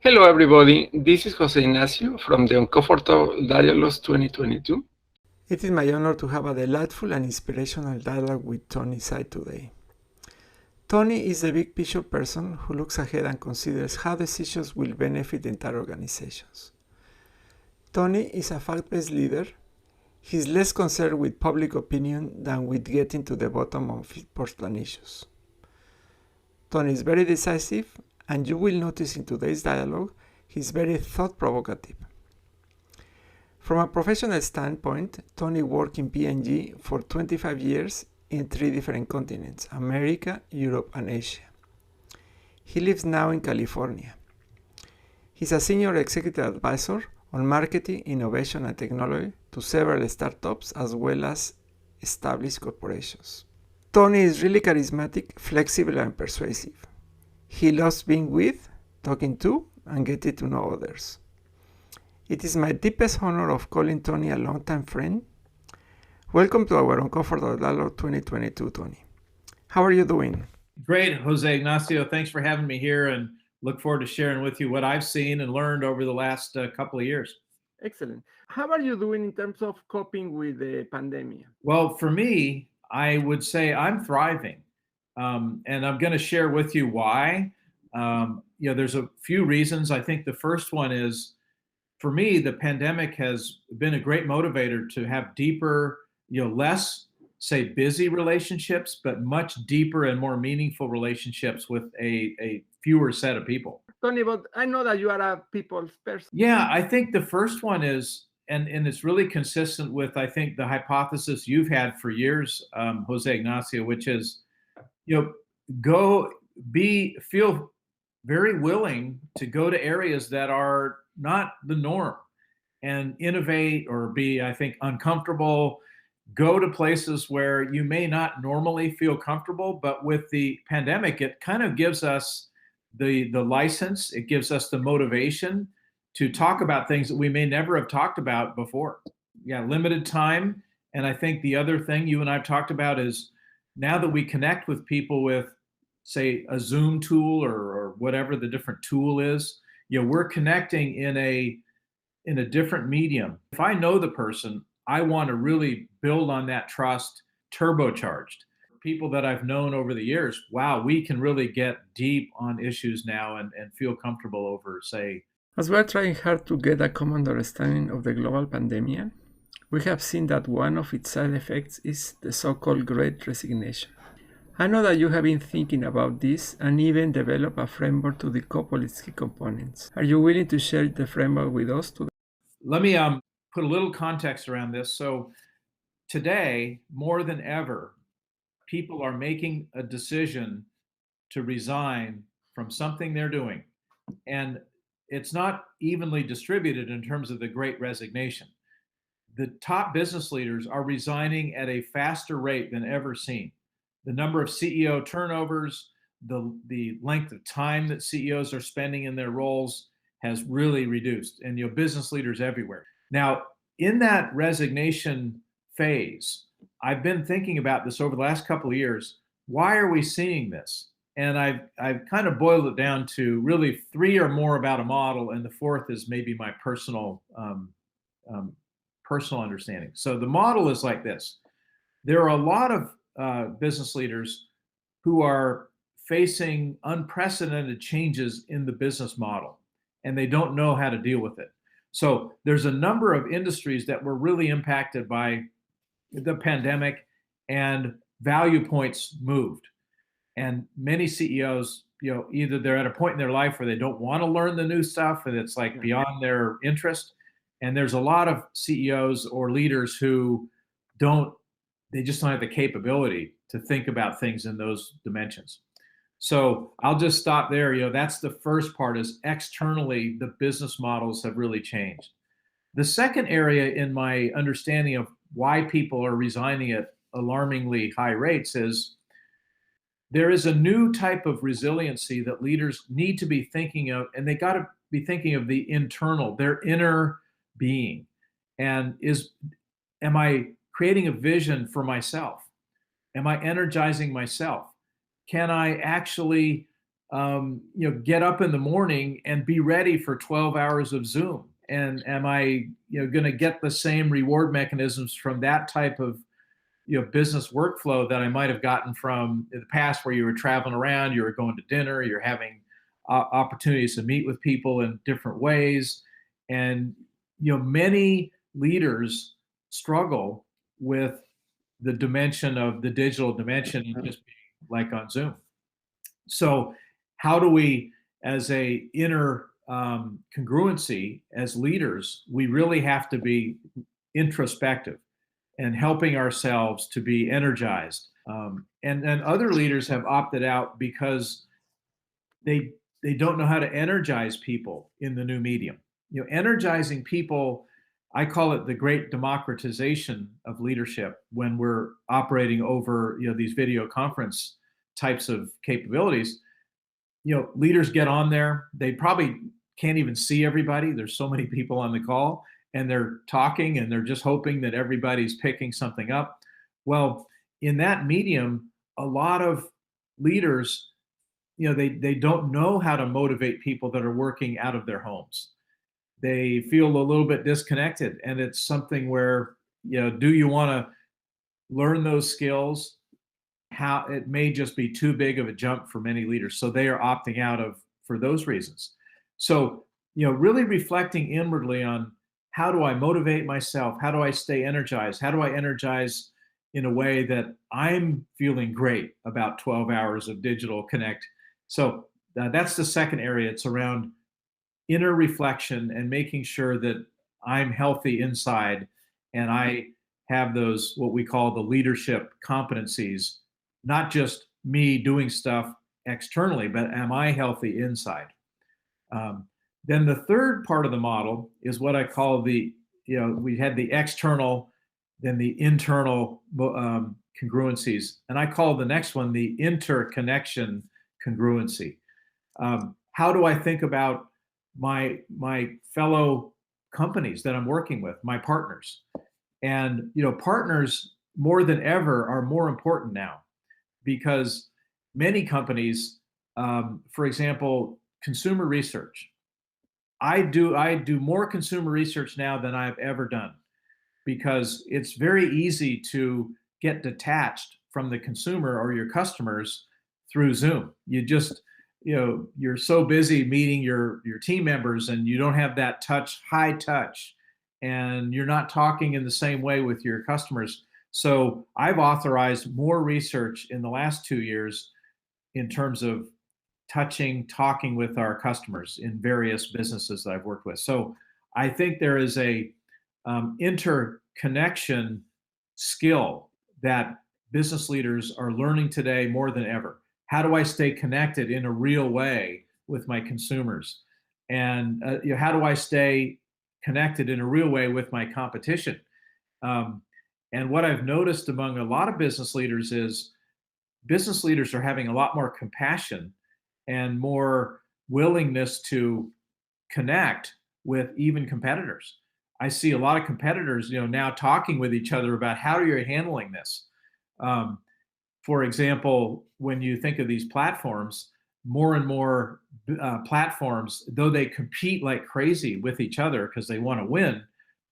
Hello, everybody. This is José Ignacio from the Uncomfortable Dialogues 2022. It is my honor to have a delightful and inspirational dialogue with Tony Tsai today. Tony is the big picture person who looks ahead and considers how decisions will benefit entire organizations. Tony is a fact-based leader. He's less concerned with public opinion than with getting to the bottom of personal issues. Tony is very decisive, and you will notice in today's dialogue he's very thought-provocative. From a professional standpoint, Tony worked in P&G for 25 years in 3 different continents: America, Europe, and Asia. He lives now in California. He's a senior executive advisor on marketing, innovation, and technology to several startups as well as established corporations. Tony is really charismatic, flexible, and persuasive. He loves being with, talking to, and getting to know others. It is my deepest honor of calling Tony a longtime friend. Welcome to our Uncomfortable Dialogue 2022, Tony. How are you doing? Great, Jose Ignacio. Thanks for having me here, and look forward to sharing with you what I've seen and learned over the last couple of years. Excellent. How are you doing in terms of coping with the pandemic? Well, for me, I would say I'm thriving, and I'm going to share with you why. There's a few reasons. I think the first one is, for me, the pandemic has been a great motivator to have deeper, less, say, busy relationships, but much deeper and more meaningful relationships with a fewer set of people. Tony, but I know that you are a people's person. Yeah, I think the first one is, and it's really consistent with, I think, the hypothesis you've had for years, Jose Ignacio, which is, feel very willing to go to areas that are not the norm and innovate, or be, I think, uncomfortable. Go to places where you may not normally feel comfortable, but with the pandemic, it kind of gives us the license, it gives us the motivation to talk about things that we may never have talked about before. Yeah, limited time. And I think the other thing you and I've talked about is, now that we connect with people with, say, a Zoom tool or whatever the different tool is, we're connecting in a different medium. If I know the person, I want to really build on that trust, turbocharged. People that I've known over the years, wow, we can really get deep on issues now and feel comfortable over, say. As we are trying hard to get a common understanding of the global pandemic, we have seen that one of its side effects is the so-called Great Resignation. I know that you have been thinking about this and even developed a framework to decouple its key components. Are you willing to share the framework with us today? Let me put a little context around this. So today, more than ever, people are making a decision to resign from something they're doing. And it's not evenly distributed in terms of the Great Resignation. The top business leaders are resigning at a faster rate than ever seen. The number of CEO turnovers, the length of time that CEOs are spending in their roles has really reduced, and business leaders everywhere. Now, in that resignation phase, I've been thinking about this over the last couple of years. Why are we seeing this? And I've kind of boiled it down to really 3 or more about a model, and the 4th is maybe my personal understanding. So the model is like this. There are a lot of business leaders who are facing unprecedented changes in the business model, and they don't know how to deal with it. So there's a number of industries that were really impacted by the pandemic, and value points moved. And many CEOs, either they're at a point in their life where they don't want to learn the new stuff and it's like beyond their interest. And there's a lot of CEOs or leaders who they just don't have the capability to think about things in those dimensions. So I'll just stop there. That's the first part, is externally, the business models have really changed. The second area in my understanding of why people are resigning at alarmingly high rates is there is a new type of resiliency that leaders need to be thinking of, and they got to be thinking of the internal, their inner being. And am I creating a vision for myself? Am I energizing myself? Can I actually get up in the morning and be ready for 12 hours of Zoom? And am I, going to get the same reward mechanisms from that type of, business workflow that I might have gotten from in the past, where you were traveling around, you were going to dinner, you're having opportunities to meet with people in different ways. And, many leaders struggle with the dimension of the digital dimension and just being like on Zoom. So how do we, as a inner congruency as leaders, we really have to be introspective and helping ourselves to be energized. And other leaders have opted out because they don't know how to energize people in the new medium. Energizing people, I call it the great democratization of leadership when we're operating over these video conference types of capabilities. Leaders get on there, they probably can't even see everybody. There's so many people on the call, and they're talking and they're just hoping that everybody's picking something up. Well, in that medium, a lot of leaders, they don't know how to motivate people that are working out of their homes. They feel a little bit disconnected, and it's something where, do you want to learn those skills? How it may just be too big of a jump for many leaders, so they are opting out of for those reasons. So, really reflecting inwardly on, how do I motivate myself? How do I stay energized? How do I energize in a way that I'm feeling great about 12 hours of digital connect? So that's the second area. It's around inner reflection and making sure that I'm healthy inside, and I have those, what we call the leadership competencies, not just me doing stuff externally, but am I healthy inside? Then the third part of the model is what I call we had the external, then the internal congruencies. And I call the next one the interconnection congruency. How do I think about my fellow companies that I'm working with, my partners? And, partners more than ever are more important now, because many companies, for example, consumer research. I do more consumer research now than I've ever done, because it's very easy to get detached from the consumer or your customers through Zoom. You just, you're so busy meeting your team members, and you don't have that high touch, and you're not talking in the same way with your customers. So I've authorized more research in the last 2 years in terms of talking with our customers in various businesses that I've worked with. So I think there is a interconnection skill that business leaders are learning today more than ever. How do I stay connected in a real way with my consumers? And how do I stay connected in a real way with my competition? And what I've noticed among a lot of business leaders is business leaders are having a lot more compassion and more willingness to connect with even competitors. I see a lot of competitors, now talking with each other about how you're handling this. For example, when you think of these platforms, more and more platforms, though they compete like crazy with each other because they want to win,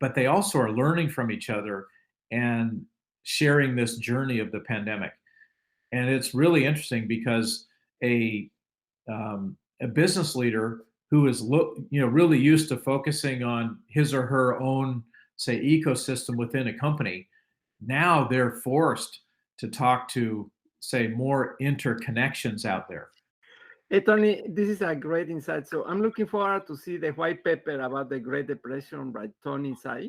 but they also are learning from each other and sharing this journey of the pandemic. And it's really interesting, because a business leader who is really used to focusing on his or her own, say, ecosystem within a company, now they're forced to talk to, say, more interconnections out there. Hey, Tony, this is a great insight. So I'm looking forward to see the white paper about the Great Depression by Tony Tsai.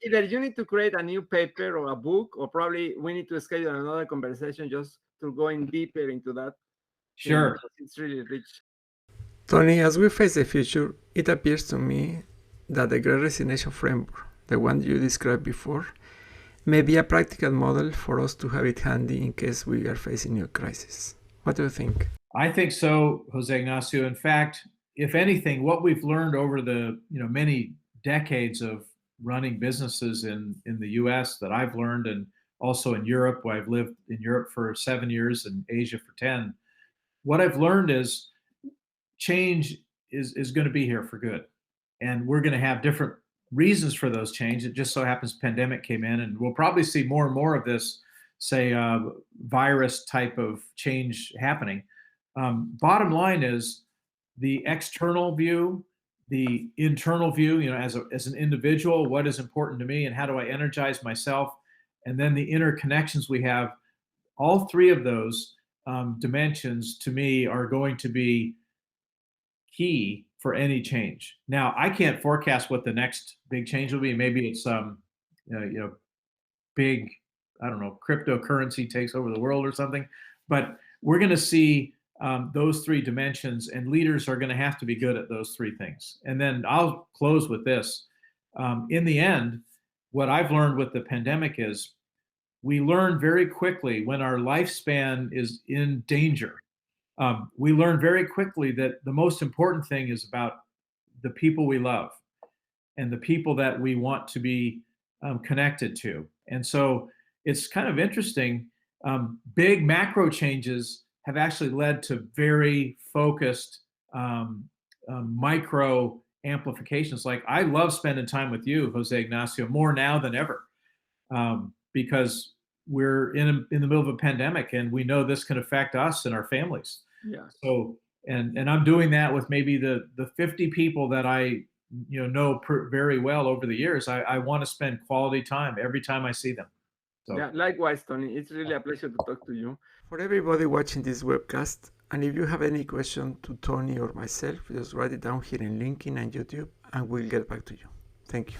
Either you need to create a new paper or a book, or probably we need to schedule another conversation just to go in deeper into that. Sure. It's really rich. Tony, as we face the future, it appears to me that the Great Resignation framework, the one you described before, may be a practical model for us to have it handy in case we are facing a crisis. What do you think? I think so, Jose Ignacio. In fact, if anything, what we've learned over the many decades of running businesses in the U.S. that I've learned, and also in Europe, where I've lived in Europe for 7 years and Asia for 10, what I've learned is change is going to be here for good. And we're going to have different reasons for those changes. It just so happens pandemic came in, and we'll probably see more and more of this, say, virus type of change happening. Bottom line is the external view, the internal view, as an individual, what is important to me and how do I energize myself? And then the interconnections we have, all three of those dimensions to me are going to be key for any change. Now, I can't forecast what the next big change will be. Maybe it's big, I don't know, cryptocurrency takes over the world or something. But we're going to see those three dimensions, and leaders are going to have to be good at those three things. And then I'll close with this. In the end, what I've learned with the pandemic is we learn very quickly when our lifespan is in danger. We learn very quickly that the most important thing is about the people we love and the people that we want to be connected to. And so it's kind of interesting. Big macro changes have actually led to very focused micro amplifications. Like, I love spending time with you, Jose Ignacio, more now than ever, because we're in the middle of a pandemic, and we know this can affect us and our families. Yeah. So, and I'm doing that with maybe the 50 people that I know very well over the years. I want to spend quality time every time I see them. So. Yeah, likewise, Tony. It's really a pleasure to talk to you. For everybody watching this webcast, and if you have any question to Tony or myself, just write it down here in LinkedIn and YouTube, and we'll get back to you. Thank you.